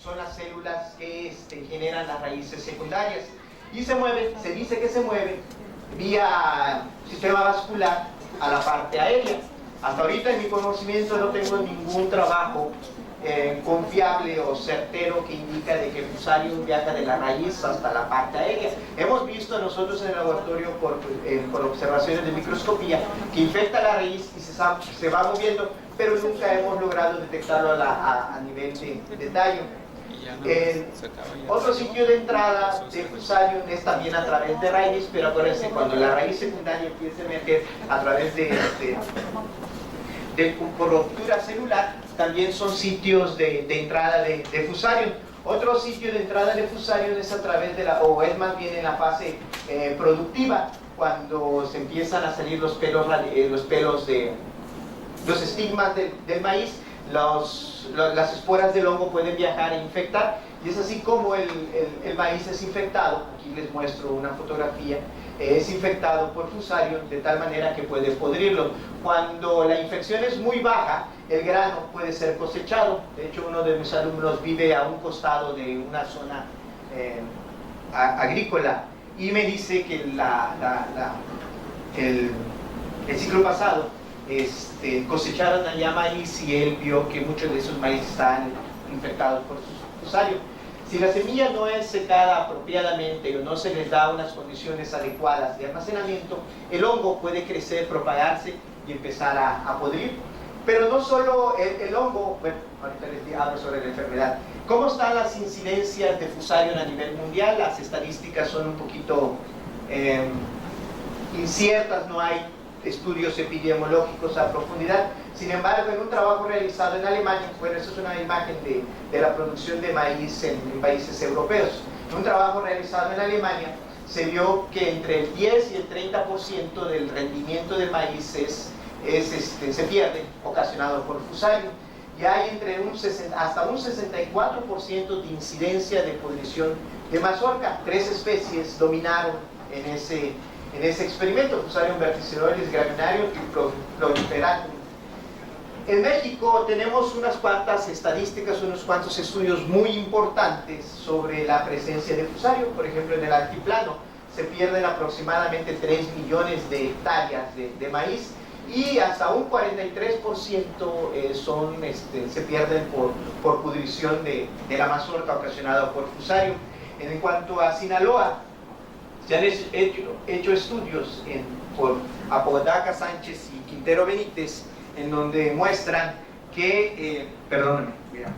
son las células que generan las raíces secundarias. Y se mueven, se dice que se mueven vía sistema vascular a la parte aérea. Hasta ahorita en mi conocimiento no tengo ningún trabajo confiable o certero que indica de que el Fusarium viaja de la raíz hasta la parte aérea. Hemos visto nosotros en el laboratorio por observaciones de microscopía que infecta la raíz y se va moviendo, pero nunca hemos logrado detectarlo a nivel de tallo. Otro sitio de entrada de Fusarium es también a través de raíz, pero acuérdense, cuando la raíz secundaria empieza a emerger a través de por ruptura celular, también son sitios de entrada de Fusarium. Otro sitio de entrada de Fusarium es a través o es más bien en la fase productiva, cuando se empiezan a salir los estigmas del maíz. Las esporas del hongo pueden viajar e infectar, y es así como el maíz es infectado. Aquí les muestro una fotografía. Es infectado por Fusarium de tal manera que puede podrirlo. Cuando la infección es muy baja, el grano puede ser cosechado. De hecho, uno de mis alumnos vive a un costado de una zona agrícola y me dice que el ciclo pasado cosecharon allá maíz y él vio que muchos de esos maíz estaban infectados por Fusarium. Si la semilla no es secada apropiadamente o no se les da unas condiciones adecuadas de almacenamiento, el hongo puede crecer, propagarse y empezar a podrir. Pero no solo el hongo, bueno, ahorita les hablo sobre la enfermedad. ¿Cómo están las incidencias de Fusarium a nivel mundial? Las estadísticas son un poquito inciertas, no hay estudios epidemiológicos a profundidad. Sin embargo, en un trabajo realizado en Alemania, bueno, esta es una imagen de la producción de maíz en países europeos. En un trabajo realizado en Alemania, se vio que entre el 10 y el 30% del rendimiento del maíz se pierde, ocasionado por Fusarium. Y hay hasta un 64% de incidencia de podrición de mazorca. 3 especies dominaron en ese experimento: Fusarium verticillaris, Graminarium y Proliferatum. En México tenemos unas cuantas estadísticas, unos cuantos estudios muy importantes sobre la presencia de Fusarium. Por ejemplo, en el altiplano se pierden aproximadamente 3 millones de hectáreas de maíz, y hasta un 43% se pierden por pudrición de la mazorca ocasionada por Fusarium. En cuanto a Sinaloa, se han hecho estudios por Apodaca Sánchez y Quintero Benítez, en donde muestran que, perdónenme, mira.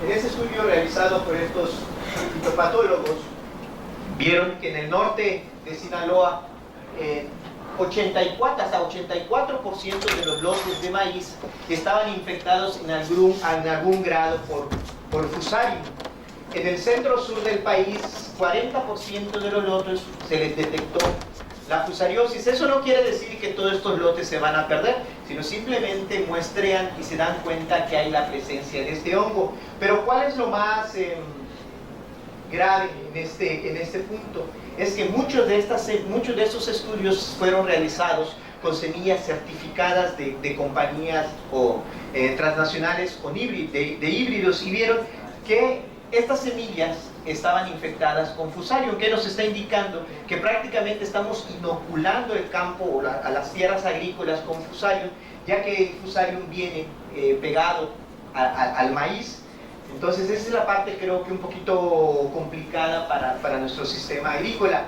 En ese estudio realizado por estos fitopatólogos, vieron que en el norte de Sinaloa, hasta 84% de los lotes de maíz estaban infectados en algún grado por Fusarium. En el centro-sur del país, 40% de los lotes se les detectó la fusariosis. Eso no quiere decir que todos estos lotes se van a perder, sino simplemente muestrean y se dan cuenta que hay la presencia de este hongo. Pero ¿cuál es lo más grave en este punto? Es que muchos de estos estudios fueron realizados con semillas certificadas de compañías transnacionales de híbridos, y vieron que estas semillas estaban infectadas con Fusarium, que nos está indicando que prácticamente estamos inoculando el campo a las tierras agrícolas con Fusarium, ya que el Fusarium viene pegado al maíz. Entonces esa es la parte, creo que un poquito complicada para nuestro sistema agrícola.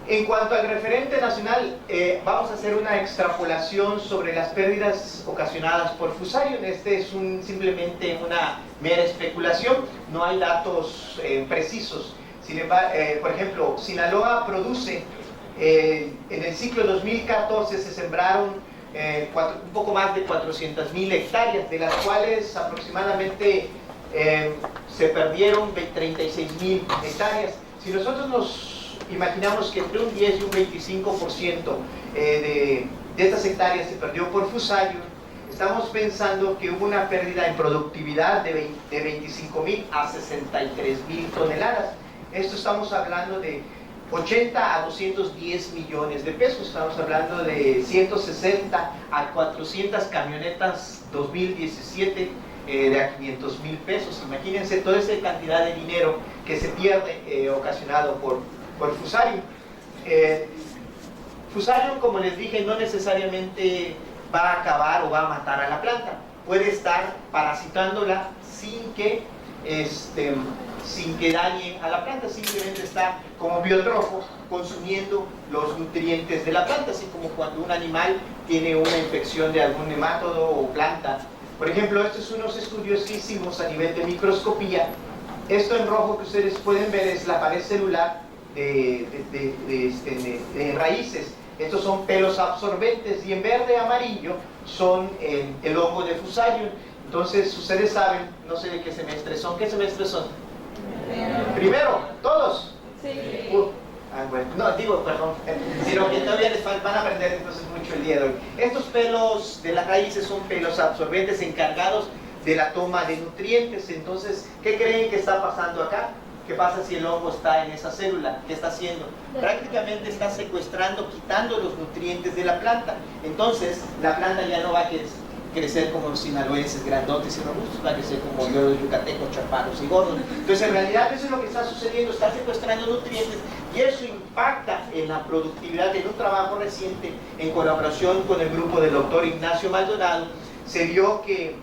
En cuanto al referente nacional, vamos a hacer una extrapolación sobre las pérdidas ocasionadas por Fusarium. Es simplemente una mera especulación, no hay datos precisos. Sin embargo, por ejemplo, Sinaloa produce, en el ciclo 2014 se sembraron un poco más de 400,000 hectáreas, de las cuales aproximadamente se perdieron 36,000 hectáreas. Si nosotros nos imaginamos que entre un 10 y un 25% de estas hectáreas se perdió por Fusarium, estamos pensando que hubo una pérdida en productividad de 25.000 a 63.000 toneladas. Esto estamos hablando de 80 a 210 millones de pesos, estamos hablando de 160 a 400 camionetas 2017 de a 500.000 pesos. Imagínense toda esa cantidad de dinero que se pierde ocasionado por Fusarium. Fusarium, como les dije, no necesariamente va a acabar o va a matar a la planta, puede estar parasitándola sin que dañe a la planta, simplemente está como biótrofo consumiendo los nutrientes de la planta, así como cuando un animal tiene una infección de algún nemátodo o planta. Por ejemplo, estos son unos estudios que hicimos a nivel de microscopía. Esto en rojo que ustedes pueden ver es la pared celular de raíces. Estos son pelos absorbentes, y en verde amarillo son el hongo de Fusarium. Entonces, ustedes saben, no sé de qué semestres son. ¿Qué semestres son? Primero, ¿todos? Sí. Bueno, no, digo, perdón, sino que todavía les van a aprender entonces mucho el día de hoy. Estos pelos de las raíces son pelos absorbentes encargados de la toma de nutrientes. Entonces, ¿qué creen que está pasando acá? ¿Qué pasa si el hongo está en esa célula? ¿Qué está haciendo? Prácticamente está secuestrando, quitando los nutrientes de la planta. Entonces, la planta ya no va a crecer como los sinaloenses grandotes y robustos, va a crecer como los yucatecos, chaparros y gordos. Entonces, en realidad, eso es lo que está sucediendo, está secuestrando nutrientes, y eso impacta en la productividad. En un trabajo reciente, en colaboración con el grupo del doctor Ignacio Maldonado, se vio que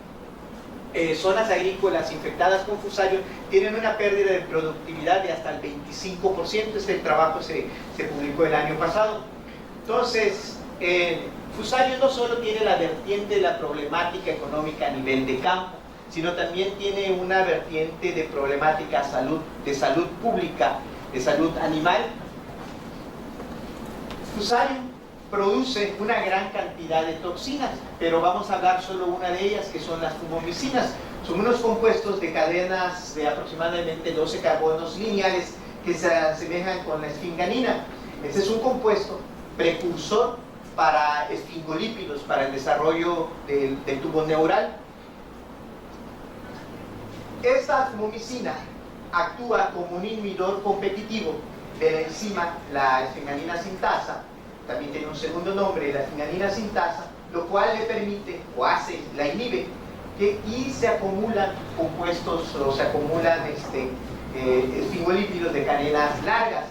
zonas agrícolas infectadas con Fusarium tienen una pérdida de productividad de hasta el 25%. Este trabajo se publicó el año pasado. Entonces, Fusarium no solo tiene la vertiente de la problemática económica a nivel de campo, sino también tiene una vertiente de problemática de salud pública, de salud animal. Fusarium produce una gran cantidad de toxinas, pero vamos a hablar solo una de ellas, que son las fumomicinas. Son unos compuestos de cadenas de aproximadamente 12 carbonos lineales que se asemejan con la esfinganina. Este es un compuesto precursor para esfingolípidos, para el desarrollo del tubo neural. Esta fumomicina actúa como un inhibidor competitivo de la enzima, la esfinganina sintasa. También tiene un segundo nombre, la esfinganina sintasa, lo cual le permite, o hace, la inhibe, y se acumulan compuestos, o se acumulan esfingolípidos de cadenas largas.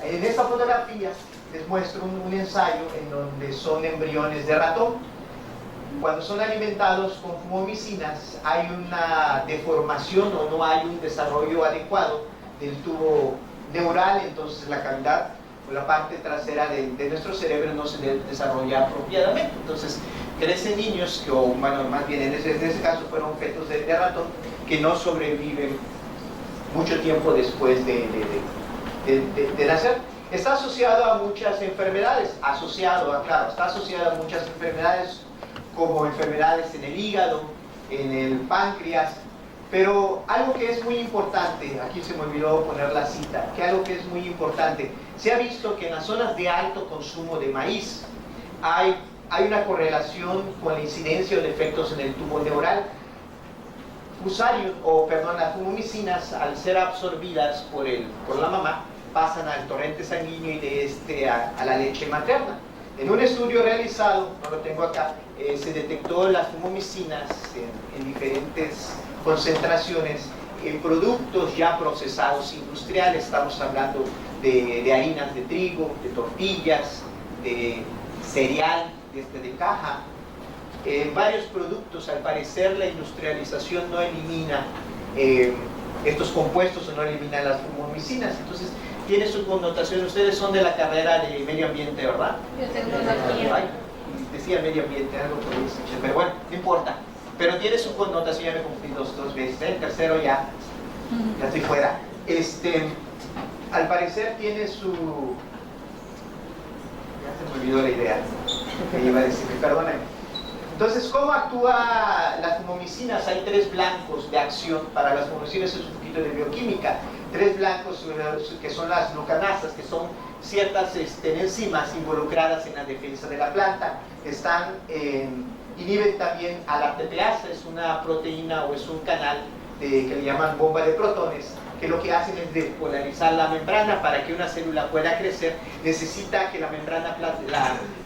En esta fotografía les muestro un ensayo en donde son embriones de ratón. Cuando son alimentados con fumomicinas, hay una deformación o no hay un desarrollo adecuado del tubo neural, entonces la cavidad o la parte trasera de nuestro cerebro no se desarrolla apropiadamente. Entonces crecen niños que, o bueno, más bien en ese caso fueron fetos de ratón, que no sobreviven mucho tiempo después de nacer. Está asociado a muchas enfermedades, está asociado a muchas enfermedades, como enfermedades en el hígado, en el páncreas. Pero algo que es muy importante, aquí se me olvidó poner la cita, que algo que es muy importante, se ha visto que en las zonas de alto consumo de maíz hay una correlación con la incidencia de defectos en el tubo neural. Las fumomicinas, al ser absorbidas por la mamá, pasan al torrente sanguíneo y de este a la leche materna. En un estudio realizado, no lo tengo acá, se detectó las fumomicinas en diferentes concentraciones en productos ya procesados industriales. Estamos hablando de harinas de trigo, de tortillas, de cereal de caja. Varios productos, al parecer la industrialización no elimina estos compuestos o no elimina las fumomicinas. Entonces tiene su connotación. Ustedes son de la carrera de medio ambiente, ¿verdad? Yo tecnología. Decía medio ambiente, algo por ahí, pero bueno, no importa. Pero tiene su connotación, ya me confundí dos veces, el tercero ya estoy fuera. Al parecer tiene su... Ya se me olvidó la idea que iba a decir, perdóname. Entonces, ¿cómo actúa las fumomicinas? Hay 3 blancos de acción. Para las fumomicinas es un poquito de bioquímica. 3 blancos que son las glucanasas, que son ciertas enzimas involucradas en la defensa de la planta. Están inhiben también a la TPasa, es una proteína o es un canal que le llaman bomba de protones, que lo que hacen es despolarizar la membrana. Para que una célula pueda crecer, necesita que la membrana,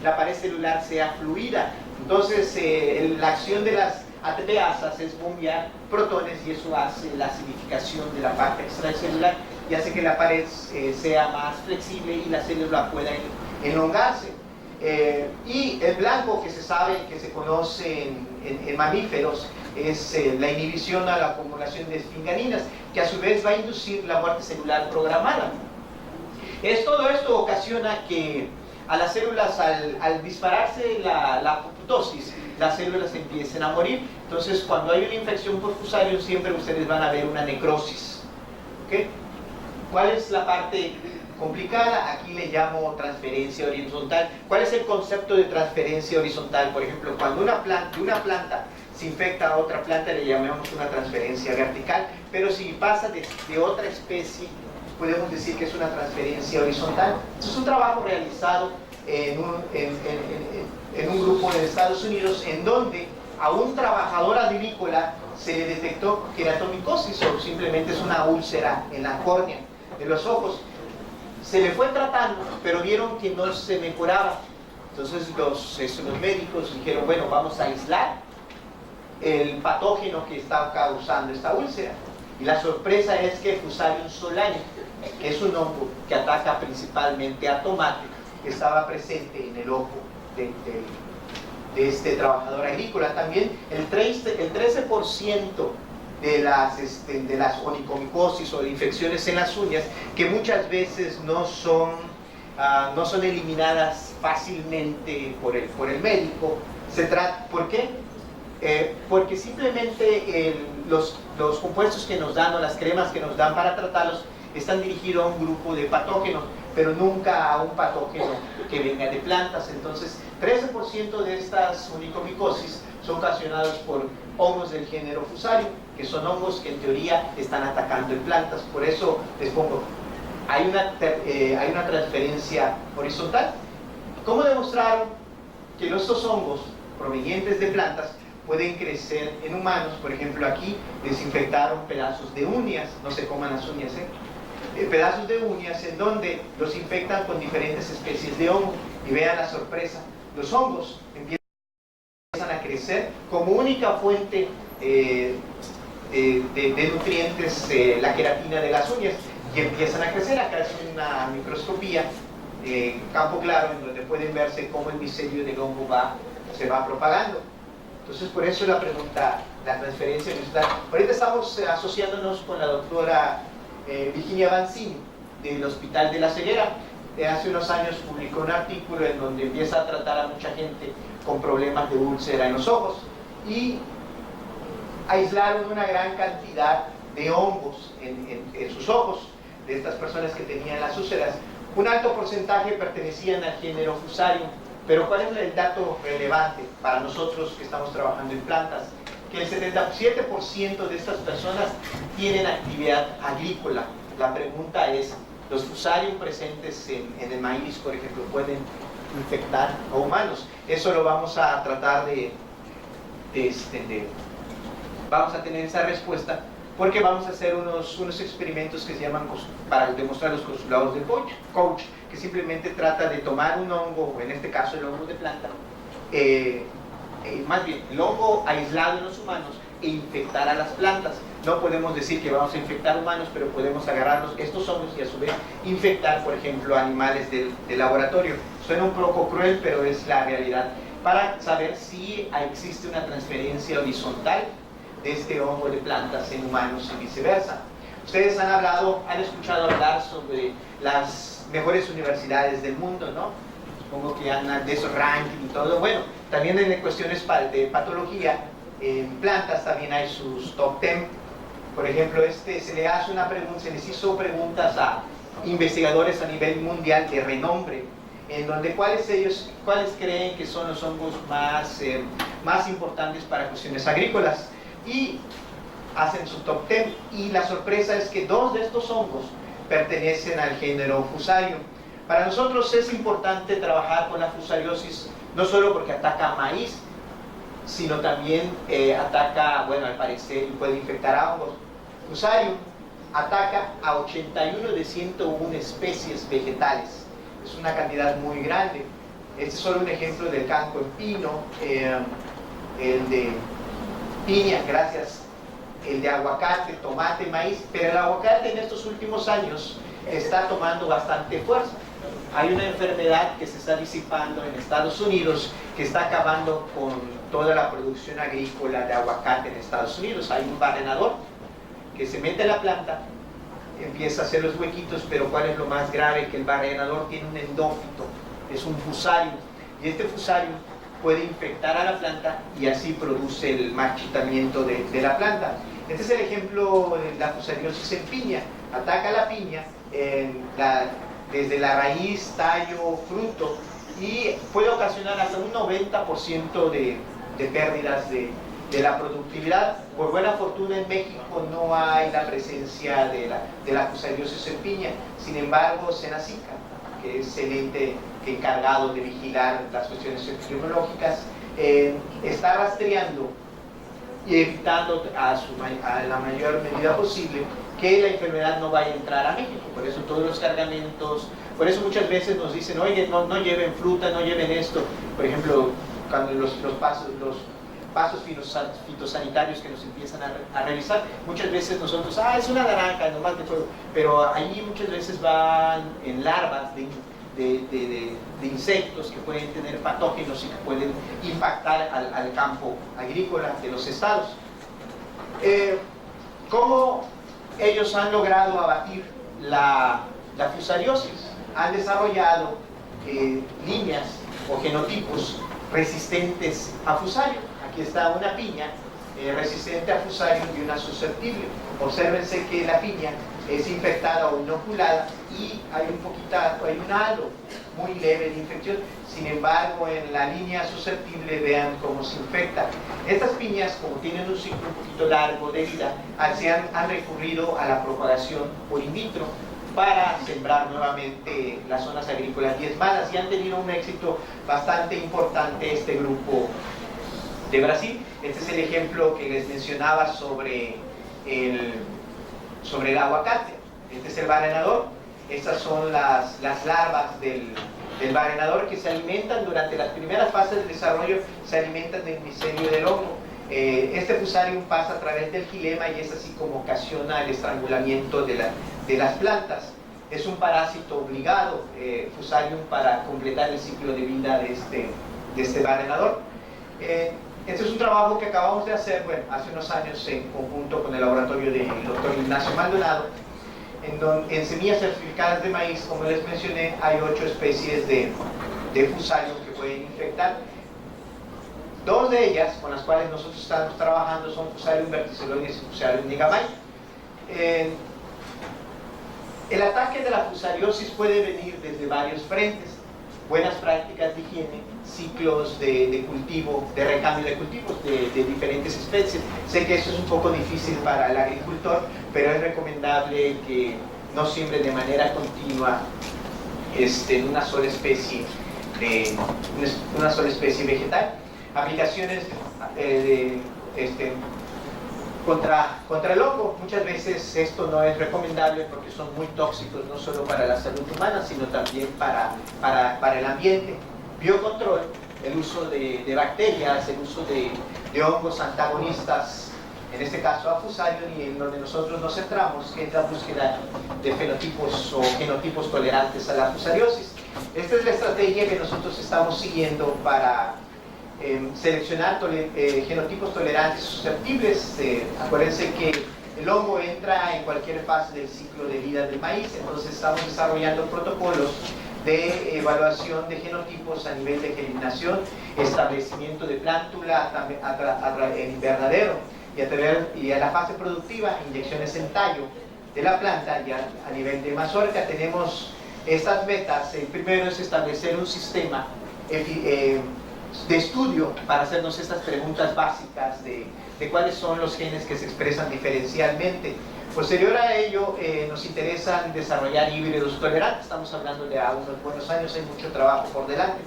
la pared celular sea fluida. Entonces, la acción de las ATPasas es bombear protones y eso hace la acidificación de la parte extracelular y hace que la pared sea más flexible y la célula pueda elongarse. Y el blanco que se sabe, que se conoce en mamíferos, es la inhibición a la acumulación de esfinganinas, que a su vez va a inducir la muerte celular programada. Todo esto ocasiona que a las células, al dispararse la apoptosis, las células empiecen a morir. Entonces, cuando hay una infección por Fusarium, siempre ustedes van a ver una necrosis. ¿Okay? ¿Cuál es la parte complicada? Aquí le llamo transferencia horizontal. ¿Cuál es el concepto de transferencia horizontal? Por ejemplo, cuando una planta se infecta a otra planta, le llamamos una transferencia vertical, pero si pasa de otra especie, podemos decir que es una transferencia horizontal. Esto es un trabajo realizado en un grupo en Estados Unidos, en donde a un trabajador agrícola se le detectó queratomicosis, o simplemente es una úlcera en la córnea de los ojos. Se le fue tratando, pero vieron que no se mejoraba. Entonces los médicos dijeron, bueno, vamos a aislar el patógeno que está causando esta úlcera. Y la sorpresa es que Fusarium solani, que es un hongo que ataca principalmente a tomate, estaba presente en el ojo de este trabajador agrícola. También el 13% de las onicomicosis o de infecciones en las uñas, que muchas veces no son eliminadas fácilmente por el médico. ¿Por qué? Porque simplemente los compuestos que nos dan o las cremas que nos dan para tratarlos están dirigidos a un grupo de patógenos, pero nunca a un patógeno que venga de plantas. Entonces, 13% de estas onicomicosis son ocasionadas por hongos del género Fusarium, que son hongos que en teoría están atacando en plantas. Por eso les pongo, hay una transferencia horizontal. ¿Cómo demostraron que estos hongos provenientes de plantas pueden crecer en humanos? Por ejemplo, aquí desinfectaron pedazos de uñas, no se coman las uñas, pedazos de uñas en donde los infectan con diferentes especies de hongo, y vean la sorpresa, los hongos empiezan a crecer como única fuente de nutrientes, la queratina de las uñas, y empiezan a crecer. Acá es una microscopía campo claro, en donde pueden verse cómo el micelio del hongo se va propagando. Entonces, por eso la pregunta, la transferencia horizontal. Ahorita estamos asociándonos con la doctora Virginia Banzini, del Hospital de la Ceguera. Hace unos años publicó un artículo en donde empieza a tratar a mucha gente con problemas de úlcera en los ojos, y aislaron una gran cantidad de hongos en sus ojos de estas personas que tenían las úlceras. Un alto porcentaje pertenecían al género Fusarium. Pero ¿cuál es el dato relevante para nosotros que estamos trabajando en plantas? Que el 77% de estas personas tienen actividad agrícola. La pregunta es, ¿los Fusarium presentes en el maíz, por ejemplo, pueden infectar a humanos? Eso lo vamos a tratar vamos a tener esa respuesta, porque vamos a hacer unos experimentos que se llaman, para demostrar los consulados de Koch, que simplemente trata de tomar un hongo, en este caso el hongo de planta, más bien el hongo aislado en los humanos, e infectar a las plantas. No podemos decir que vamos a infectar humanos, pero podemos agarrar estos hongos y a su vez infectar, por ejemplo, animales del laboratorio. Suena un poco cruel, pero es la realidad, para saber si existe una transferencia horizontal de este hongo de plantas en humanos y viceversa. Ustedes han escuchado hablar sobre las mejores universidades del mundo, ¿no? Supongo que han de esos rankings y todo. Bueno, también en cuestiones de patología, en plantas también hay sus top 10. Por ejemplo, se les hizo preguntas a investigadores a nivel mundial de renombre, en donde cuáles creen que son los hongos más importantes para cuestiones agrícolas, y hacen su top 10, y la sorpresa es que 2 de estos hongos pertenecen al género Fusarium. Para nosotros es importante trabajar con la fusariosis, no solo porque ataca a maíz, sino también ataca, bueno, al parecer puede infectar a hongos. Fusarium ataca a 81 de 101 especies vegetales. Es una cantidad muy grande. Este es solo un ejemplo del canco en pino, el de piña, gracias, el de aguacate, tomate, maíz, pero el aguacate en estos últimos años está tomando bastante fuerza. Hay una enfermedad que se está disipando en Estados Unidos que está acabando con toda la producción agrícola de aguacate en Estados Unidos. Hay un barrenador que se mete en la planta, empieza a hacer los huequitos, pero ¿cuál es lo más grave? Que el barrenador tiene un endófito, es un fusarium, y este fusarium puede infectar a la planta y así produce el marchitamiento de la planta. Este es el ejemplo de la fusariosis en piña. Ataca la piña desde la raíz, tallo, fruto, y puede ocasionar hasta un 90% de pérdidas de la productividad. Por buena fortuna en México no hay la presencia de la fusariosis en piña. Sin embargo, Senacica, que es el ente encargado de vigilar las cuestiones epidemiológicas, está rastreando y evitando a la mayor medida posible que la enfermedad no vaya a entrar a México. Por eso todos los cargamentos, por eso muchas veces nos dicen, oye, no lleven fruta, no lleven esto. Por ejemplo, cuando los pasos fitosanitarios que nos empiezan a realizar, muchas veces nosotros, es una naranja, nomás de fuego, pero ahí muchas veces van en larvas de insectos que pueden tener patógenos y que pueden impactar al campo agrícola de los estados. ¿Cómo ellos han logrado abatir la fusariosis? Han desarrollado líneas o genotipos resistentes a fusarium. Aquí está una piña resistente a fusarium y una susceptible. Obsérvense que la piña es infectada o inoculada y hay un halo muy leve de infección. Sin embargo, en la línea susceptible vean cómo se infecta. Estas piñas, como tienen un ciclo un poquito largo de vida, han recurrido a la propagación por in vitro para sembrar nuevamente las zonas agrícolas diezmadas, y han tenido un éxito bastante importante este grupo de Brasil. Este es el ejemplo que les mencionaba sobre el aguacate. Este es el barrenador. Estas son las larvas del barrenador que se alimentan durante las primeras fases del desarrollo, se alimentan del micelio del hongo. Este fusarium pasa a través del xilema y es así como ocasiona el estrangulamiento de las plantas. Es un parásito obligado, fusarium, para completar el ciclo de vida de este barrenador. Este es un trabajo que acabamos de hacer, hace unos años en conjunto con el laboratorio del doctor Ignacio Maldonado, en semillas certificadas de maíz. Como les mencioné, hay 8 especies de fusarium que pueden infectar. 2 de ellas, con las cuales nosotros estamos trabajando, son Fusarium verticilloides y Fusarium nigamai. El ataque de la fusariosis puede venir desde varios frentes: buenas prácticas de higiene, ciclos de cultivo, de recambio de cultivos de diferentes especies. Sé que eso es un poco difícil para el agricultor, pero es recomendable que no siembre de manera continua una sola especie vegetal. Aplicaciones contra el hongo. Muchas veces esto no es recomendable porque son muy tóxicos, no solo para la salud humana, sino también para el ambiente. Biocontrol, el uso de bacterias, el uso de hongos antagonistas, en este caso a Fusarium, y en donde nosotros nos centramos, que es la búsqueda de fenotipos o genotipos tolerantes a la fusariosis. Esta es la estrategia que nosotros estamos siguiendo para seleccionar genotipos tolerantes y susceptibles. Acuérdense que el hongo entra en cualquier fase del ciclo de vida del maíz, entonces estamos desarrollando protocolos de evaluación de genotipos a nivel de germinación, establecimiento de plántula en invernadero, y a la fase productiva, inyecciones en tallo de la planta. Y a nivel de mazorca tenemos estas metas. El primero es establecer un sistema de estudio para hacernos estas preguntas básicas de cuáles son los genes que se expresan diferencialmente. Posterior a ello, nos interesa desarrollar híbridos tolerantes. Estamos hablando de a unos buenos años, hay mucho trabajo por delante.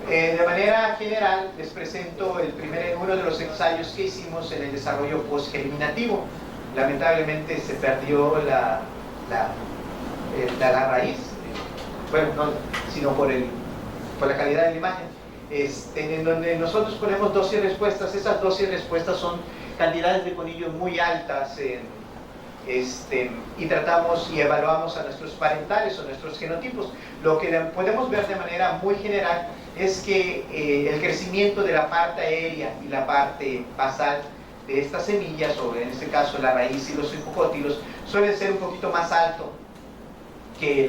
De manera general, les presento uno de los ensayos que hicimos en el desarrollo postgerminativo. Lamentablemente se perdió la raíz, bueno, no, sino por la calidad de la imagen, en donde nosotros ponemos dosis respuestas. Esas dosis respuestas son cantidades de conillos muy altas, y tratamos y evaluamos a nuestros parentales o nuestros genotipos. Lo que podemos ver de manera muy general es que el crecimiento de la parte aérea y la parte basal de estas semillas, o en este caso la raíz y los hipocótilos, suelen ser un poquito más alto que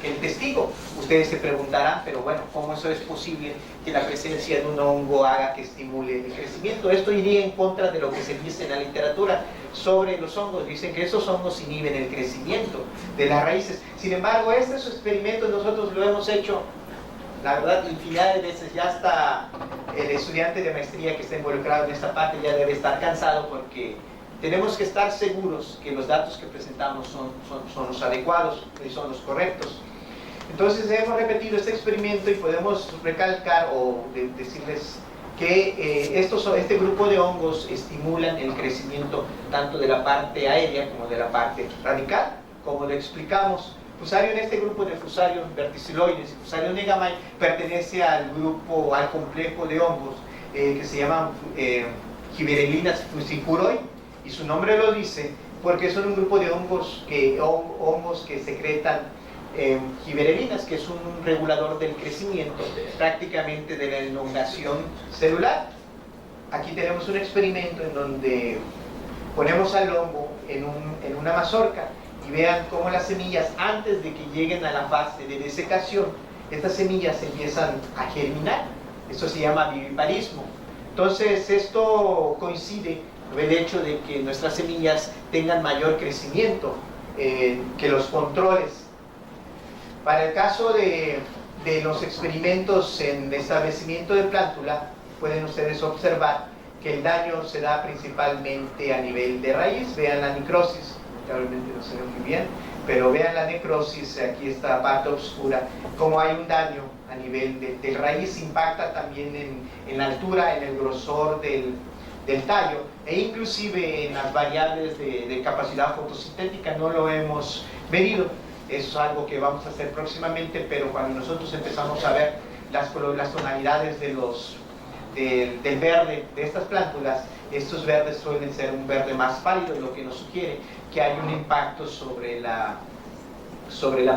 el testigo. Ustedes se preguntarán, pero bueno, ¿cómo eso es posible que la presencia de un hongo haga que estimule el crecimiento? Esto iría en contra de lo que se dice en la literatura sobre los hongos. Dicen que esos hongos inhiben el crecimiento de las raíces. Sin embargo, estos experimentos nosotros lo hemos hecho, la verdad, infinidad de veces. Ya hasta el estudiante de maestría que está involucrado en esta parte ya debe estar cansado, porque tenemos que estar seguros que los datos que presentamos son los adecuados y son los correctos. Entonces hemos repetido este experimento y podemos recalcar o decirles que este grupo de hongos estimulan el crecimiento tanto de la parte aérea como de la parte radical. Como le explicamos, Fusarium, este grupo de Fusarium verticiloides y Fusarium negamae pertenece al complejo de hongos que se llaman Gibberellinas fusicuroi, y su nombre lo dice porque son un grupo de hongos que secretan gibberelinas, que es un regulador del crecimiento, prácticamente de la elongación celular. Aquí tenemos un experimento en donde ponemos al hongo en una mazorca, y vean cómo las semillas, antes de que lleguen a la fase de desecación, estas semillas empiezan a germinar. Esto se llama viviparismo. Entonces esto coincide con el hecho de que nuestras semillas tengan mayor crecimiento que los controles. Para el caso de los experimentos en establecimiento de plántula, pueden ustedes observar que el daño se da principalmente a nivel de raíz. Vean la necrosis, lamentablemente no se ve muy bien, pero vean la necrosis, aquí esta parte oscura, como hay un daño a nivel de raíz. Impacta también en la altura, en el grosor del tallo, e inclusive en las variables de capacidad fotosintética. No lo hemos medido, eso es algo que vamos a hacer próximamente, pero cuando nosotros empezamos a ver las tonalidades del verde de estas plántulas, estos verdes suelen ser un verde más pálido, lo que nos sugiere que hay un impacto sobre la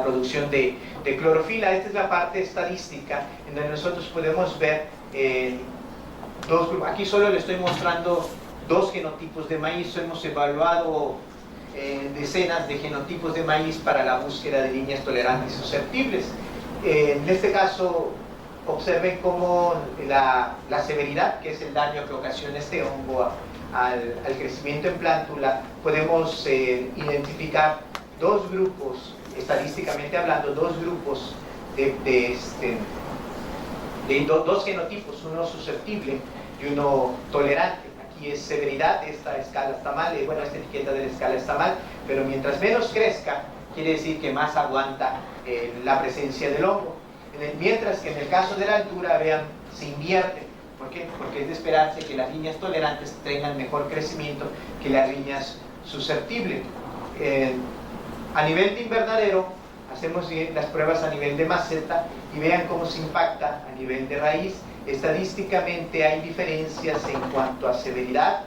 producción de clorofila. Esta es la parte estadística en donde nosotros podemos ver dos grupos. Aquí solo le estoy mostrando dos genotipos de maíz. Hemos evaluado decenas de genotipos de maíz para la búsqueda de líneas tolerantes y susceptibles. En este caso, observen cómo la severidad, que es el daño que ocasiona este hongo al crecimiento en plántula, podemos identificar dos grupos, estadísticamente hablando, dos grupos dos genotipos, uno susceptible y uno tolerante. Aquí es severidad, esta escala está mal, bueno, esta etiqueta de la escala está mal, pero mientras menos crezca, quiere decir que más aguanta la presencia del hongo. Mientras que en el caso de la altura, vean, se invierte. ¿Por qué? Porque es de esperarse que las líneas tolerantes tengan mejor crecimiento que las líneas susceptibles. A nivel de invernadero, hacemos las pruebas a nivel de maceta y vean cómo se impacta a nivel de raíz. Estadísticamente hay diferencias en cuanto a severidad,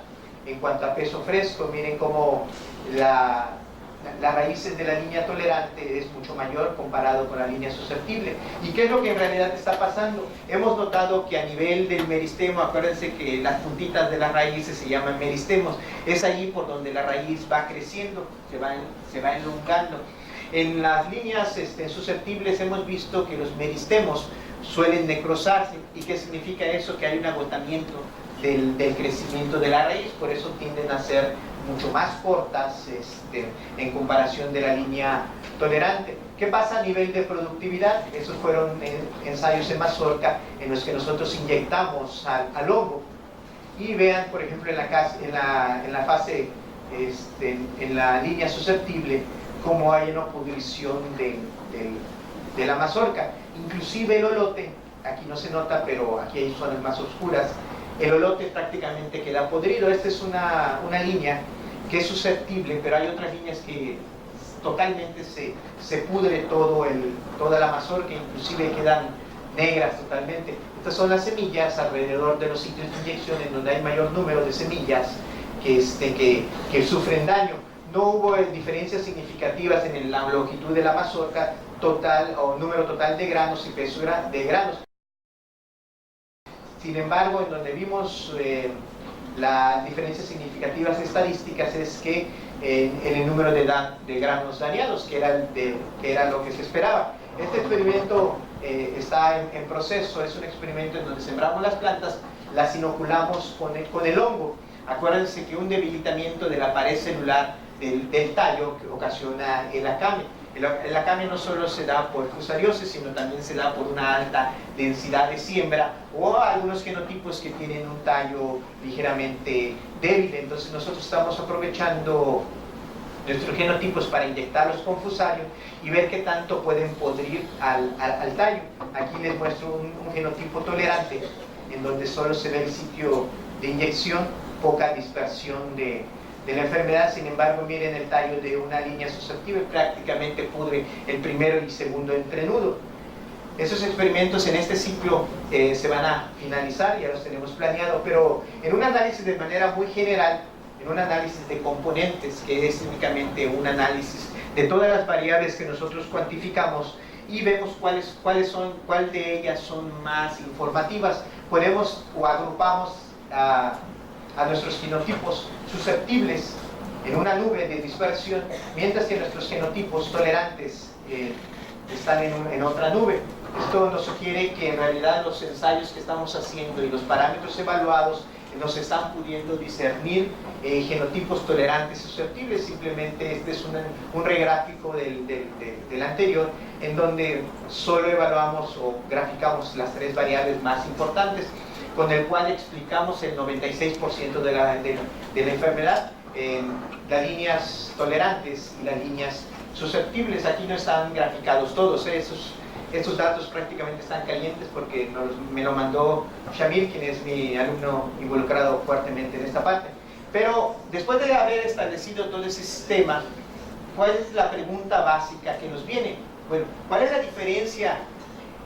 en cuanto a peso fresco. Miren cómo las raíces de la línea tolerante es mucho mayor comparado con la línea susceptible. ¿Y qué es lo que en realidad está pasando? Hemos notado que a nivel del meristemo, acuérdense que las puntitas de las raíces se llaman meristemos, es ahí por donde la raíz va creciendo, se va elongando. En las líneas susceptibles hemos visto que los meristemos suelen necrosarse. ¿Y qué significa eso? Que hay un agotamiento del crecimiento de la raíz, por eso tienden a ser mucho más cortas en comparación de la línea tolerante. ¿Qué pasa a nivel de productividad? Esos fueron ensayos en mazorca en los que nosotros inyectamos al hongo, y vean, por ejemplo, en la fase, en la línea susceptible, cómo hay una pudrición de la mazorca. Inclusive el olote aquí no se nota, pero aquí hay zonas más oscuras, el olote prácticamente queda podrido. Esta es una línea que es susceptible, pero hay otras líneas que totalmente se pudre toda la mazorca, inclusive quedan negras totalmente. Estas son las semillas alrededor de los sitios de inyección en donde hay mayor número de semillas que sufren daño. No hubo diferencias significativas en la longitud de la mazorca total o número total de granos y peso de granos. Sin embargo, en donde vimos las diferencias significativas estadísticas es que en el número de granos dañados, que era lo que se esperaba. Este experimento está en proceso, es un experimento en donde sembramos las plantas, las inoculamos con el hongo. Acuérdense que un debilitamiento de la pared celular del tallo que ocasiona el acame. El acame no solo se da por fusariosis, sino también se da por una alta densidad de siembra o algunos genotipos que tienen un tallo ligeramente débil. Entonces nosotros estamos aprovechando nuestros genotipos para inyectarlos con fusario y ver qué tanto pueden podrir al tallo. Aquí les muestro un genotipo tolerante en donde solo se ve el sitio de inyección, poca dispersión de la enfermedad. Sin embargo, miren el tallo de una línea susceptible, prácticamente pudre el primero y segundo entrenudo. Esos experimentos en este ciclo se van a finalizar, ya los tenemos planeado, pero en un análisis de manera muy general, en un análisis de componentes, que es únicamente un análisis de todas las variables que nosotros cuantificamos y vemos cuál de ellas son más informativas, podemos o agrupamos a nuestros genotipos susceptibles en una nube de dispersión, mientras que nuestros genotipos tolerantes están en otra nube. Esto nos sugiere que en realidad los ensayos que estamos haciendo y los parámetros evaluados nos están pudiendo discernir genotipos tolerantes y susceptibles. Simplemente este es un regráfico del anterior, en donde solo evaluamos o graficamos las tres variables más importantes, con el cual explicamos el 96% de la enfermedad en las líneas tolerantes y las líneas susceptibles. Aquí no están graficados todos, esos datos prácticamente están calientes porque me lo mandó Shamir, quien es mi alumno involucrado fuertemente en esta parte. Pero después de haber establecido todo ese sistema, ¿cuál es la pregunta básica que nos viene? Bueno, ¿cuál es la diferencia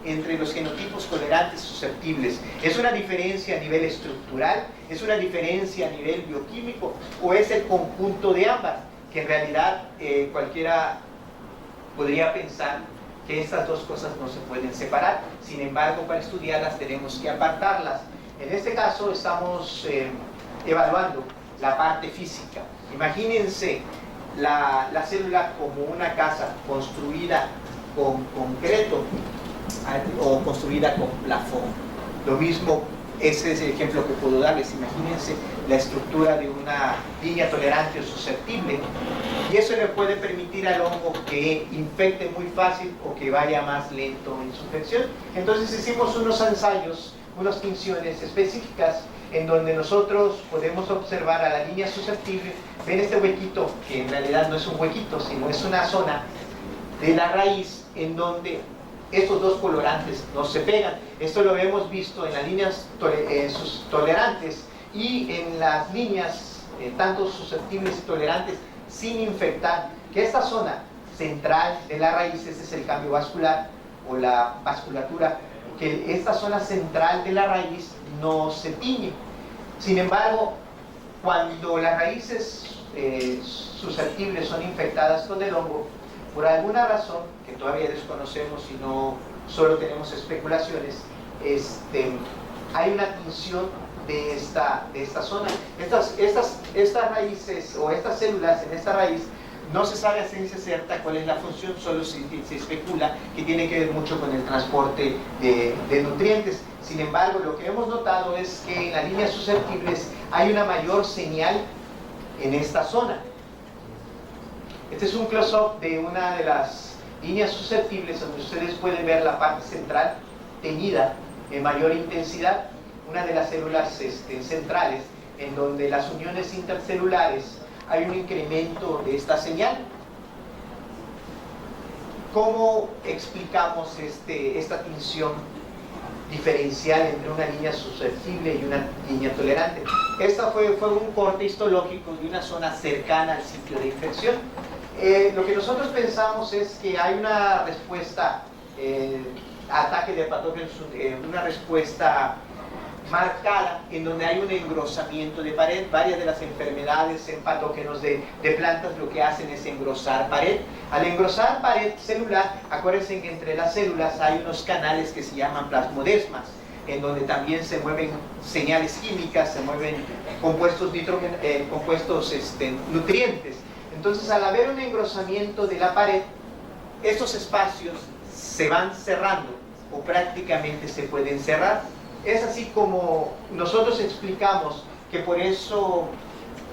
entre los genotipos tolerantes y susceptibles? ¿Es una diferencia a nivel estructural? ¿Es una diferencia a nivel bioquímico? ¿O es el conjunto de ambas? Que en realidad cualquiera podría pensar que estas dos cosas no se pueden separar. Sin embargo, para estudiarlas tenemos que apartarlas. En este caso estamos evaluando la parte física. Imagínense la célula como una casa construida con concreto o construida con plafón. Lo mismo, ese es el ejemplo que puedo darles. Imagínense la estructura de una línea tolerante o susceptible, y eso le puede permitir al hongo que infecte muy fácil o que vaya más lento en su infección. Entonces hicimos unos ensayos, unas tinciones específicas en donde nosotros podemos observar a la línea susceptible. Ven este huequito, que en realidad no es un huequito, sino es una zona de la raíz en donde estos dos colorantes no se pegan. Esto lo hemos visto en las líneas tolerantes y en las líneas tanto susceptibles y tolerantes sin infectar, que esta zona central de la raíz, este es el cambio vascular o la vasculatura, que esta zona central de la raíz no se tiñe. Sin embargo, cuando las raíces susceptibles son infectadas con el hongo, por alguna razón que todavía desconocemos y no solo tenemos especulaciones, hay una tinción de esta zona. Estas raíces o estas células en esta raíz no se sabe a ciencia cierta cuál es la función, solo se especula que tiene que ver mucho con el transporte de nutrientes. Sin embargo, lo que hemos notado es que en las líneas susceptibles hay una mayor señal en esta zona. Este es un close-up de una de las líneas susceptibles, donde ustedes pueden ver la parte central teñida en mayor intensidad, una de las células centrales, en donde las uniones intercelulares hay un incremento de esta señal. ¿Cómo explicamos esta tinción diferencial entre una línea susceptible y una línea tolerante. Esta fue un corte histológico de una zona cercana al sitio de infección. Lo que nosotros pensamos es que hay una respuesta, ataque de patógenos, una respuesta marcada en donde hay un engrosamiento de pared. Varias de las enfermedades en patógenos de plantas lo que hacen es engrosar pared. Al engrosar pared celular, acuérdense que entre las células hay unos canales que se llaman plasmodesmas, en donde también se mueven señales químicas, se mueven compuestos, nutrientes. Entonces, al haber un engrosamiento de la pared, estos espacios se van cerrando o prácticamente se pueden cerrar. Es así como nosotros explicamos que por eso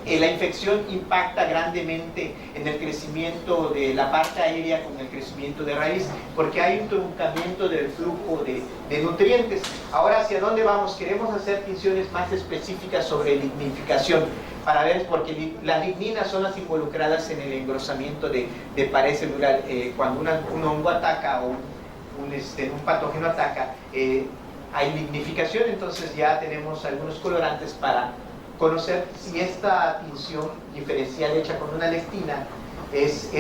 la infección impacta grandemente en el crecimiento de la parte aérea con el crecimiento de raíz, porque hay un truncamiento del flujo de nutrientes. Ahora, ¿hacia dónde vamos? Queremos hacer tinciones más específicas sobre lignificación, para ver, porque las ligninas son las involucradas en el engrosamiento de pared celular. Cuando un hongo ataca o un patógeno ataca, hay lignificación. Entonces ya tenemos algunos colorantes para conocer si esta tinción diferencial hecha con una lectina es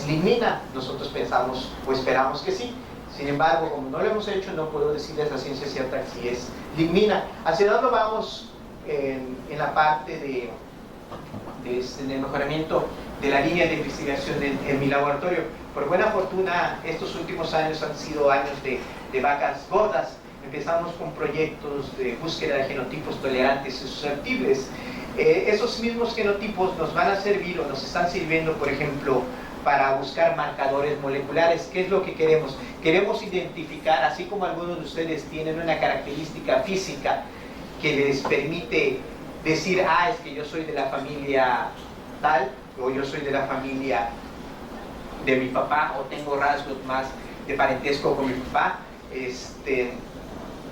lignina. Nosotros pensamos o esperamos que sí. Sin embargo, como no lo hemos hecho, no puedo decirles a ciencia cierta si es lignina. ¿Hacia dónde vamos en la parte del mejoramiento de la línea de investigación en mi laboratorio? Por buena fortuna, estos últimos años han sido años de vacas gordas. Empezamos con proyectos de búsqueda de genotipos tolerantes y susceptibles. Esos mismos genotipos nos van a servir o nos están sirviendo, por ejemplo, para buscar marcadores moleculares. ¿Qué es lo que queremos? Queremos identificar, así como algunos de ustedes tienen una característica física que les permite decir, es que yo soy de la familia tal, o yo soy de la familia de mi papá, o tengo rasgos más de parentesco con mi papá.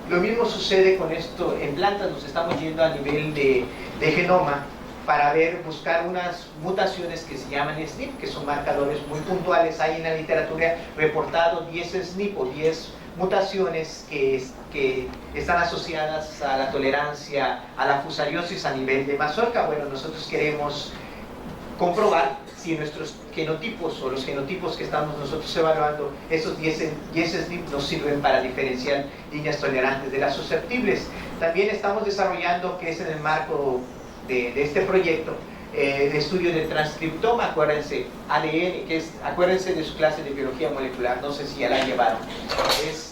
Lo mismo sucede con esto en plantas. Nos estamos yendo a nivel de genoma para buscar unas mutaciones que se llaman SNP, que son marcadores muy puntuales. Hay en la literatura reportado 10 SNP o 10 mutaciones que están asociadas a la tolerancia a la fusariosis a nivel de mazorca. Bueno, nosotros queremos comprobar si nuestros genotipos o los genotipos que estamos nosotros evaluando, esos 10 SNP nos sirven para diferenciar líneas tolerantes de las susceptibles. También estamos desarrollando, que es en el marco de este proyecto, el estudio de transcriptoma. Acuérdense, ADN, acuérdense de su clase de biología molecular. No sé si ya la han llevado.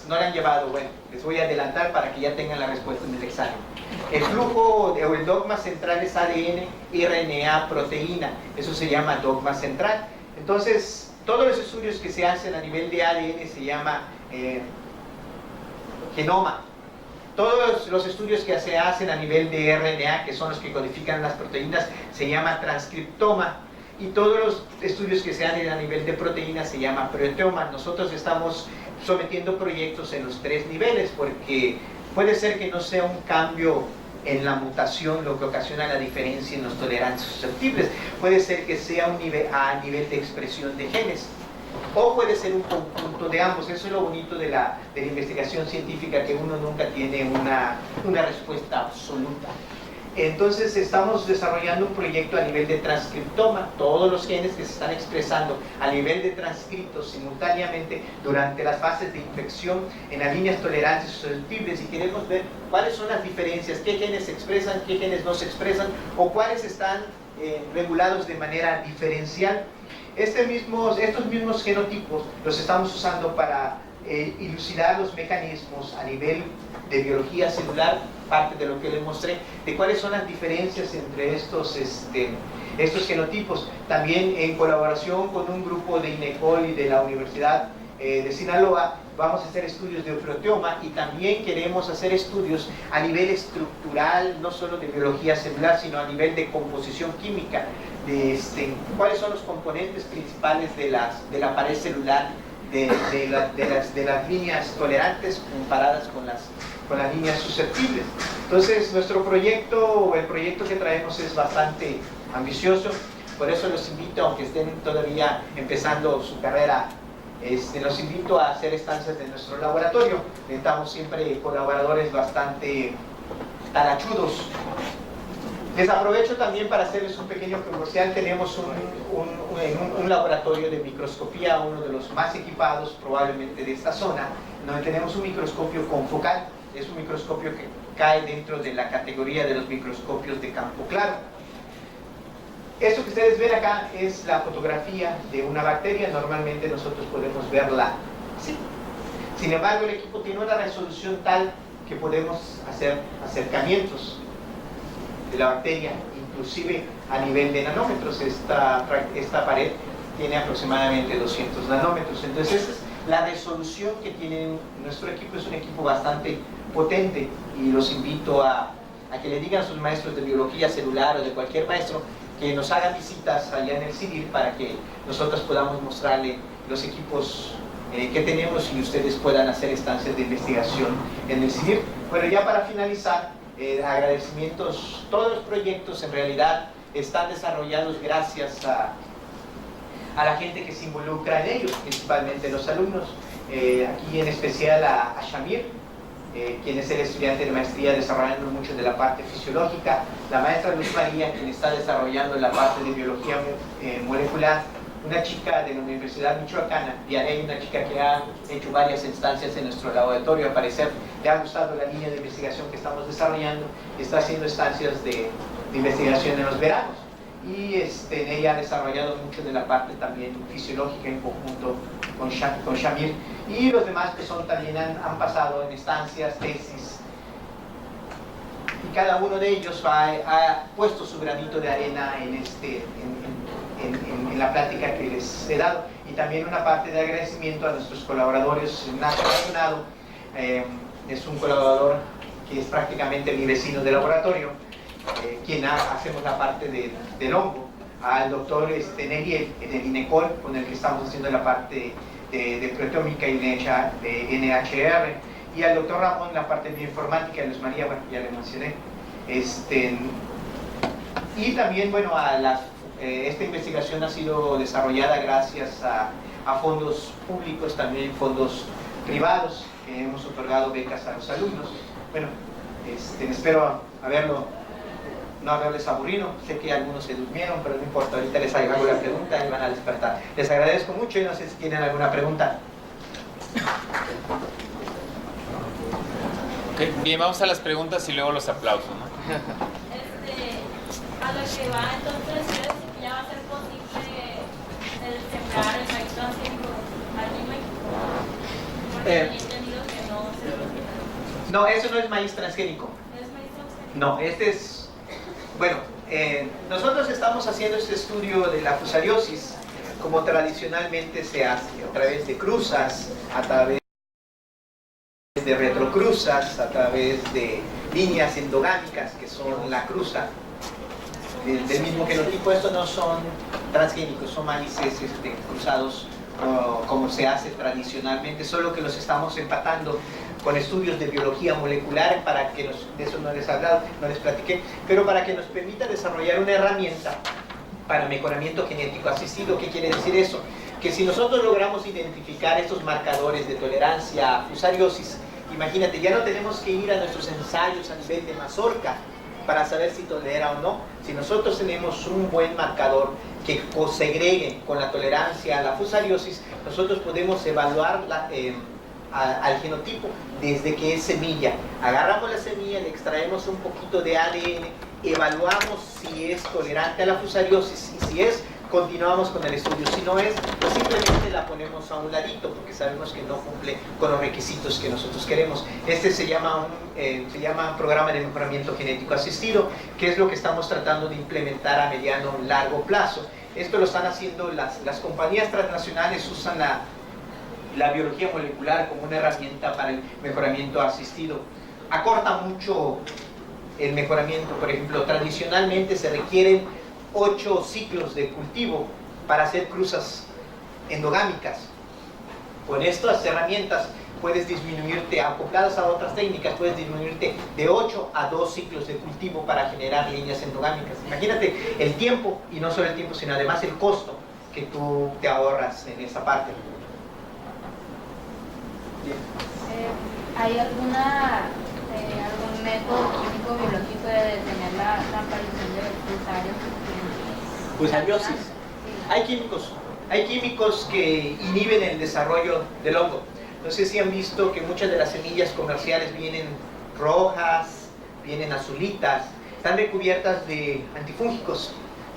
No la han llevado. Bueno, les voy a adelantar para que ya tengan la respuesta en el examen. El flujo o el dogma central es ADN, RNA, proteína. Eso se llama dogma central. Entonces, todos los estudios que se hacen a nivel de ADN se llama genoma. Todos los estudios que se hacen a nivel de RNA, que son los que codifican las proteínas, se llama transcriptoma. Y todos los estudios que se hacen a nivel de proteínas se llama proteoma. Nosotros estamos sometiendo proyectos en los 3 niveles, porque puede ser que no sea un cambio en la mutación lo que ocasiona la diferencia en los tolerantes susceptibles. Puede ser que sea a nivel de expresión de genes, o puede ser un conjunto de ambos. Eso es lo bonito de la investigación científica, que uno nunca tiene una respuesta absoluta. Entonces estamos desarrollando un proyecto a nivel de transcriptoma, todos los genes que se están expresando a nivel de transcritos simultáneamente durante las fases de infección en las líneas tolerantes y susceptibles, y queremos ver cuáles son las diferencias, qué genes se expresan, qué genes no se expresan, o cuáles están regulados de manera diferencial. Estos mismos genotipos los estamos usando para dilucidar los mecanismos a nivel de biología celular, parte de lo que les mostré, de cuáles son las diferencias entre estos genotipos. También en colaboración con un grupo de INECOL y de la Universidad de Sinaloa, vamos a hacer estudios de proteoma, y también queremos hacer estudios a nivel estructural, no solo de biología celular, sino a nivel de composición química, de cuáles son los componentes principales de la pared celular, de las líneas tolerantes comparadas con las líneas susceptibles. Entonces, nuestro proyecto, el proyecto que traemos, es bastante ambicioso. Por eso los invito, aunque estén todavía empezando su carrera Los invito a hacer estancias en nuestro laboratorio. Necesitamos siempre colaboradores bastante talachudos. Les aprovecho también para hacerles un pequeño comercial. Tenemos un laboratorio de microscopía, uno de los más equipados probablemente de esta zona, donde tenemos un microscopio confocal. Es un microscopio que cae dentro de la categoría de los microscopios de campo claro. Esto que ustedes ven acá es la fotografía de una bacteria. Normalmente nosotros podemos verla así. Sin embargo, el equipo tiene una resolución tal que podemos hacer acercamientos de la bacteria, inclusive a nivel de nanómetros. Esta pared tiene aproximadamente 200 nanómetros. Entonces, esa es la resolución que tiene nuestro equipo. Es un equipo bastante potente y los invito a que le digan a sus maestros de biología celular o de cualquier maestro que nos hagan visitas allá en el CIDIR para que nosotros podamos mostrarle los equipos que tenemos y ustedes puedan hacer estancias de investigación en el CIDIR. Bueno, ya para finalizar, agradecimientos. Todos los proyectos en realidad están desarrollados gracias a la gente que se involucra en ellos, principalmente los alumnos. Aquí en especial a Shamir, quien es el estudiante de maestría desarrollando mucho de la parte fisiológica, la maestra Luz María, quien está desarrollando la parte de biología molecular, una chica de la Universidad Michoacana, Vianey, una chica que ha hecho varias instancias en nuestro laboratorio. Al parecer le ha gustado la línea de investigación que estamos desarrollando, está haciendo estancias de investigación en los veranos, y ella ha desarrollado mucho de la parte también fisiológica en conjunto con Shamir, y los demás que también han pasado en estancias, tesis, y cada uno de ellos ha puesto su granito de arena en la plática que les he dado. Y también una parte de agradecimiento a nuestros colaboradores. Nacho Maldonado es un colaborador que es prácticamente mi vecino de laboratorio, quien hacemos la parte del hongo, al doctor Neriel en el INECOL, con el que estamos haciendo la parte de proteómica y de NHR, y al doctor Ramón la parte de bioinformática, Luz María, bueno, ya le mencioné. Y también, bueno, esta investigación ha sido desarrollada gracias a fondos públicos, también fondos privados, que hemos otorgado becas a los alumnos. Bueno, espero no haberles aburrido. Sé que algunos se durmieron, pero no importa, ahorita les hago alguna pregunta y van a despertar. Les agradezco mucho y no sé si tienen alguna pregunta. Okay, bien, vamos a las preguntas y luego los aplausos, ¿no? A lo que va, entonces, ¿crees que ya va a ser posible el sembrar el maíz transgénico aquí en México? Porque he entendido que no se... No, eso no es maíz transgénico. ¿Es maíz transgénico? No, bueno, nosotros estamos haciendo este estudio de la fusariosis como tradicionalmente se hace, a través de cruzas, a través de retrocruzas, a través de líneas endogámicas que son la cruza del mismo genotipo. Estos no son transgénicos, son maíces cruzados como se hace tradicionalmente, solo que los estamos empatando con estudios de biología molecular para que de eso no les he hablado, no les platiqué, pero para que nos permita desarrollar una herramienta para mejoramiento genético asistido. ¿Qué quiere decir eso? Que si nosotros logramos identificar estos marcadores de tolerancia a fusariosis, imagínate, ya no tenemos que ir a nuestros ensayos a nivel de mazorca para saber si tolera o no. Si nosotros tenemos un buen marcador que cosegregue con la tolerancia a la fusariosis, nosotros podemos evaluar al genotipo desde que es semilla. Agarramos la semilla, le extraemos un poquito de ADN, evaluamos si es tolerante a la fusariosis, y si es, continuamos con el estudio. Si no es, pues simplemente la ponemos a un ladito porque sabemos que no cumple con los requisitos que nosotros queremos. Se llama programa de mejoramiento genético asistido, que es lo que estamos tratando de implementar a mediano o largo plazo. Esto lo están haciendo las compañías transnacionales, usan la biología molecular como una herramienta para el mejoramiento asistido. Acorta mucho el mejoramiento. Por ejemplo, tradicionalmente se requieren 8 ciclos de cultivo para hacer cruzas endogámicas. Con estas herramientas puedes disminuirte, acopladas a otras técnicas, puedes disminuirte de 8 a 2 ciclos de cultivo para generar líneas endogámicas. Imagínate el tiempo, y no solo el tiempo, sino además el costo que tú te ahorras en esa parte. ¿Hay algún método químico biológico de detener la aparición de fusarios? Fusariosis. Hay químicos que inhiben el desarrollo del hongo. No sé si han visto que muchas de las semillas comerciales vienen rojas, vienen azulitas, están recubiertas de antifúngicos,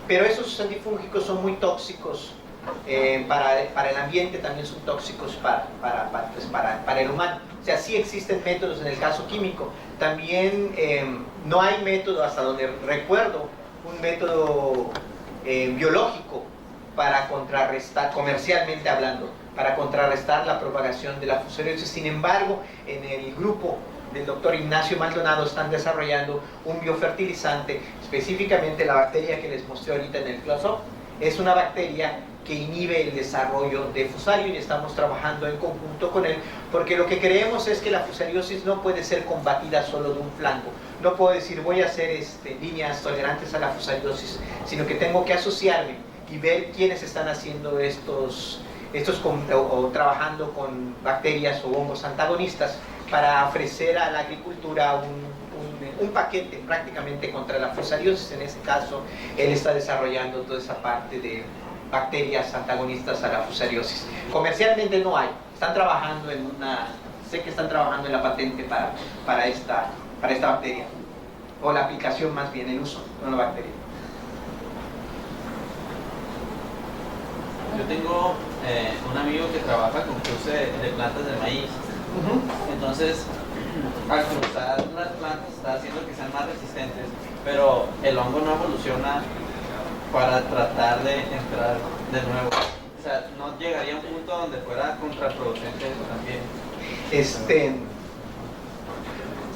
pero esos antifúngicos son muy tóxicos para el ambiente, también son tóxicos para el humano. O sea, sí existen métodos en el caso químico. También no hay método, hasta donde recuerdo, un método biológico para contrarrestar, comercialmente hablando, para contrarrestar la propagación de la fusariosis. Sin embargo, en el grupo del doctor Ignacio Maldonado están desarrollando un biofertilizante, específicamente la bacteria que les mostré ahorita en el close-up. Es una bacteria que inhibe el desarrollo de fusario y estamos trabajando en conjunto con él, porque lo que creemos es que la fusariosis no puede ser combatida solo de un flanco. No puedo decir voy a hacer líneas tolerantes a la fusariosis, sino que tengo que asociarme y ver quiénes están haciendo o trabajando con bacterias o hongos antagonistas para ofrecer a la agricultura un paquete prácticamente contra la fusariosis. En ese caso, él está desarrollando toda esa parte de bacterias antagonistas a la fusariosis. Comercialmente no hay, están trabajando sé que están trabajando en la patente para esta bacteria, o la aplicación más bien, el uso, no la bacteria. Yo tengo un amigo que trabaja con cruce de plantas de maíz. Entonces, al cruzar las plantas está haciendo que sean más resistentes, pero el hongo no evoluciona para tratar de entrar de nuevo. O sea, no llegaría a un punto donde fuera contraproducente eso también.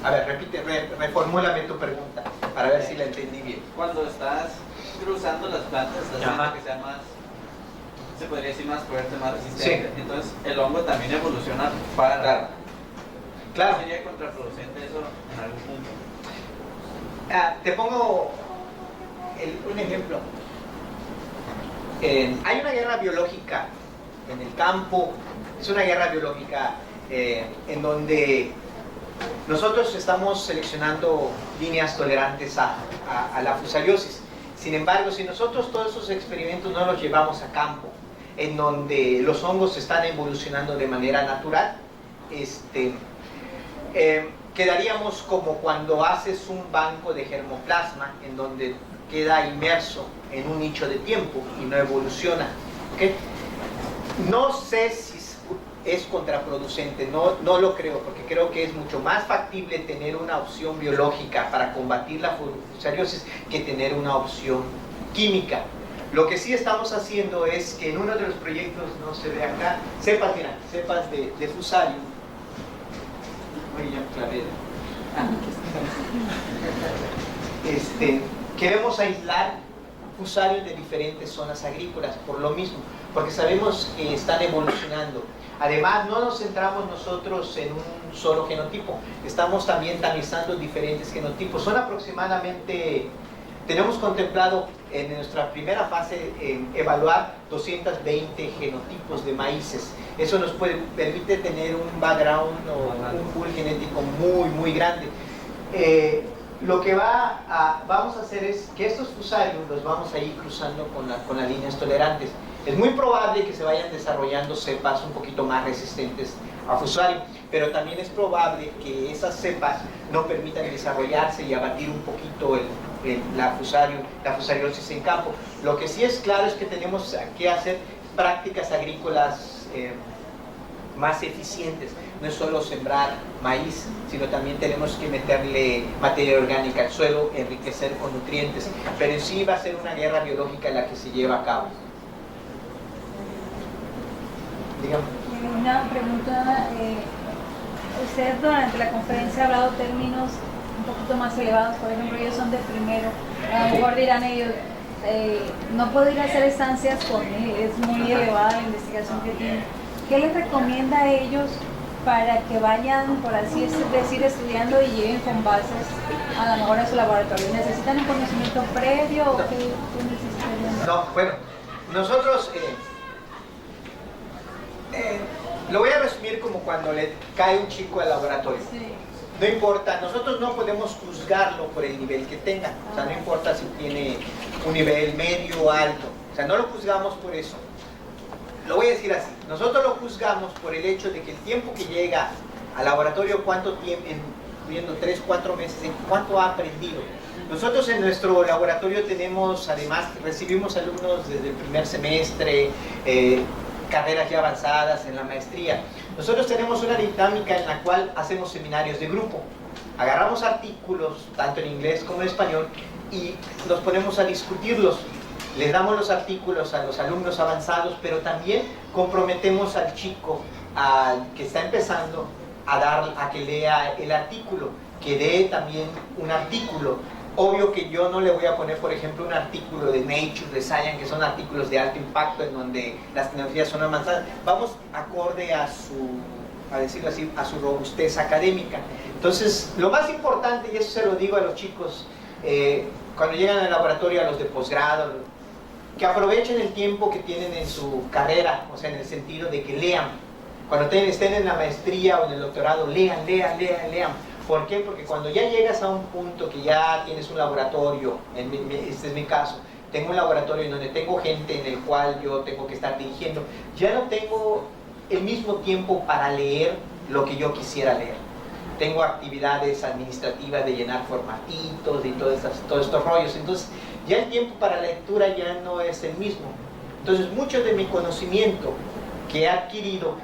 A ver, reformúlame tu pregunta para ver si la entendí bien. Cuando estás cruzando las plantas, estás haciendo que sea más, se podría decir, más fuerte, más resistente. Sí. Entonces, el hongo también evoluciona para... Claro. ¿Sería contraproducente eso en algún punto? Te pongo un ejemplo. Hay una guerra biológica en el campo, es una guerra biológica en donde nosotros estamos seleccionando líneas tolerantes a la fusariosis. Sin embargo, si nosotros todos esos experimentos no los llevamos a campo, en donde los hongos están evolucionando de manera natural, quedaríamos como cuando haces un banco de germoplasma en donde queda inmerso en un nicho de tiempo y no evoluciona. ¿Okay? No sé si es contraproducente, no lo creo, porque creo que es mucho más factible tener una opción biológica para combatir la fusariosis que tener una opción química. Lo que sí estamos haciendo es que en uno de los proyectos, no se ve acá, cepas de fusario. Oye, ya clavé. Queremos aislar fusarios de diferentes zonas agrícolas por lo mismo, porque sabemos que están evolucionando. Además, no nos centramos nosotros en un solo genotipo, estamos también tamizando diferentes genotipos. Son aproximadamente, tenemos contemplado en nuestra primera fase evaluar 220 genotipos de maíces. Eso nos permite tener un background o un pool genético muy grande. Lo que vamos a hacer es que estos fusarios los vamos a ir cruzando con las líneas tolerantes. Es muy probable que se vayan desarrollando cepas un poquito más resistentes a fusario, pero también es probable que esas cepas no permitan desarrollarse y abatir un poquito la fusariosis en campo. Lo que sí es claro es que tenemos que hacer prácticas agrícolas más eficientes. No es solo sembrar maíz, sino también tenemos que meterle materia orgánica al suelo, enriquecer con nutrientes, pero en sí va a ser una guerra biológica la que se lleva a cabo. Dígame. Una pregunta, usted durante la conferencia ha hablado términos un poquito más elevados, por ejemplo, ellos son de primero, a lo mejor dirán ellos, no puedo ir a hacer estancias con él, es muy elevada la investigación que tienen. ¿Qué les recomienda a ellos para que vayan, por así decir, estudiando y lleguen con bases a lo mejor a su laboratorio? ¿Necesitan un conocimiento previo o qué necesitan? No, bueno, nosotros Lo voy a resumir como cuando le cae un chico al laboratorio. Sí. No importa, nosotros no podemos juzgarlo por el nivel que tenga. O sea, no importa si tiene un nivel medio o alto. O sea, no lo juzgamos por eso. Lo voy a decir así. Nosotros lo juzgamos por el hecho de que el tiempo que llega al laboratorio, cuánto tiempo, incluyendo 3, 4 meses, en cuánto ha aprendido. Nosotros en nuestro laboratorio tenemos, además, recibimos alumnos desde el primer semestre, carreras ya avanzadas en la maestría. Nosotros tenemos una dinámica en la cual hacemos seminarios de grupo. Agarramos artículos, tanto en inglés como en español, y nos ponemos a discutirlos. Les damos los artículos a los alumnos avanzados, pero también comprometemos al chico que está empezando a que lea el artículo, que dé también un artículo. Obvio que yo no le voy a poner, por ejemplo, un artículo de Nature, de Science, que son artículos de alto impacto en donde las tecnologías son avanzadas. Vamos acorde a decirlo así, a su robustez académica. Entonces, lo más importante, y eso se lo digo a los chicos, cuando llegan al laboratorio, a los de posgrado, que aprovechen el tiempo que tienen en su carrera, o sea, en el sentido de que lean. Cuando estén en la maestría o en el doctorado, lean. ¿Por qué? Porque cuando ya llegas a un punto que ya tienes un laboratorio, este es mi caso, tengo un laboratorio en donde tengo gente en el cual yo tengo que estar dirigiendo, ya no tengo el mismo tiempo para leer lo que yo quisiera leer. Tengo actividades administrativas de llenar formatitos y todos estos rollos, entonces ya el tiempo para la lectura ya no es el mismo. Entonces mucho de mi conocimiento que he adquirido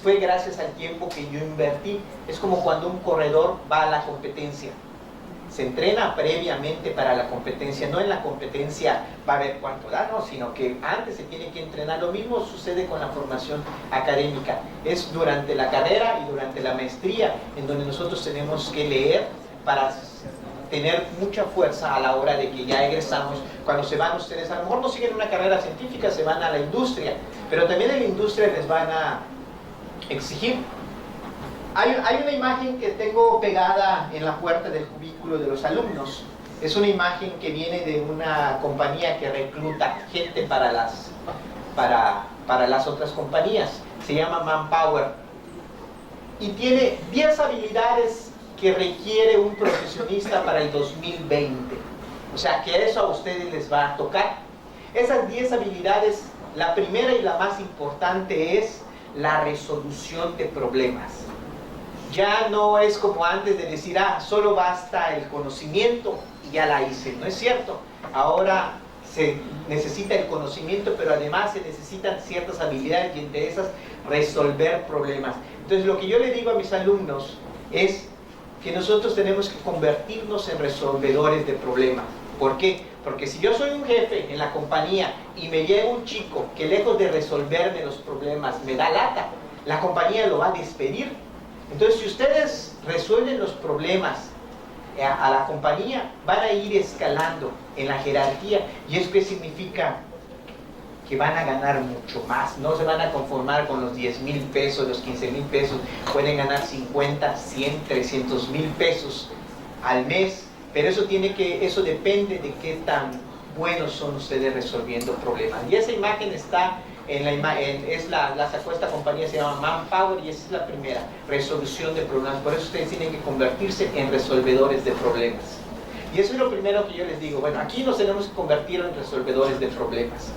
fue gracias al tiempo que yo invertí. Es como cuando un corredor va a la competencia. Se entrena previamente para la competencia, no en la competencia va a ver cuánto da, no, sino que antes se tiene que entrenar. Lo mismo sucede con la formación académica. Es durante la carrera y durante la maestría en donde nosotros tenemos que leer para tener mucha fuerza a la hora de que ya egresamos. Cuando se van ustedes, a lo mejor no siguen una carrera científica, se van a la industria, pero también en la industria les van a exigir. Hay una imagen que tengo pegada en la puerta del cubículo de los alumnos. Es una imagen que viene de una compañía que recluta gente para las otras compañías. Se llama Manpower. Y tiene 10 habilidades que requiere un profesionista para el 2020. O sea, que eso a ustedes les va a tocar. Esas 10 habilidades, la primera y la más importante es la resolución de problemas. Ya no es como antes de decir, solo basta el conocimiento y ya la hice. No es cierto. Ahora se necesita el conocimiento, pero además se necesitan ciertas habilidades y entre esas resolver problemas. Entonces lo que yo le digo a mis alumnos es que nosotros tenemos que convertirnos en resolvedores de problemas. ¿Por qué? Porque si yo soy un jefe en la compañía y me llega un chico que lejos de resolverme los problemas me da lata, la compañía lo va a despedir. Entonces, si ustedes resuelven los problemas a la compañía, van a ir escalando en la jerarquía. ¿Y eso qué significa? Que van a ganar mucho más, no se van a conformar con los 10,000 pesos, los 15,000 pesos, pueden ganar 50, 100, 300,000 pesos al mes, pero eso depende de qué tan buenos son ustedes resolviendo problemas. Y esa imagen está la sacó esta compañía, se llama Manpower, y esa es la primera, resolución de problemas. Por eso ustedes tienen que convertirse en resolvedores de problemas. Y eso es lo primero que yo les digo. Bueno, aquí nos tenemos que convertir en resolvedores de problemas.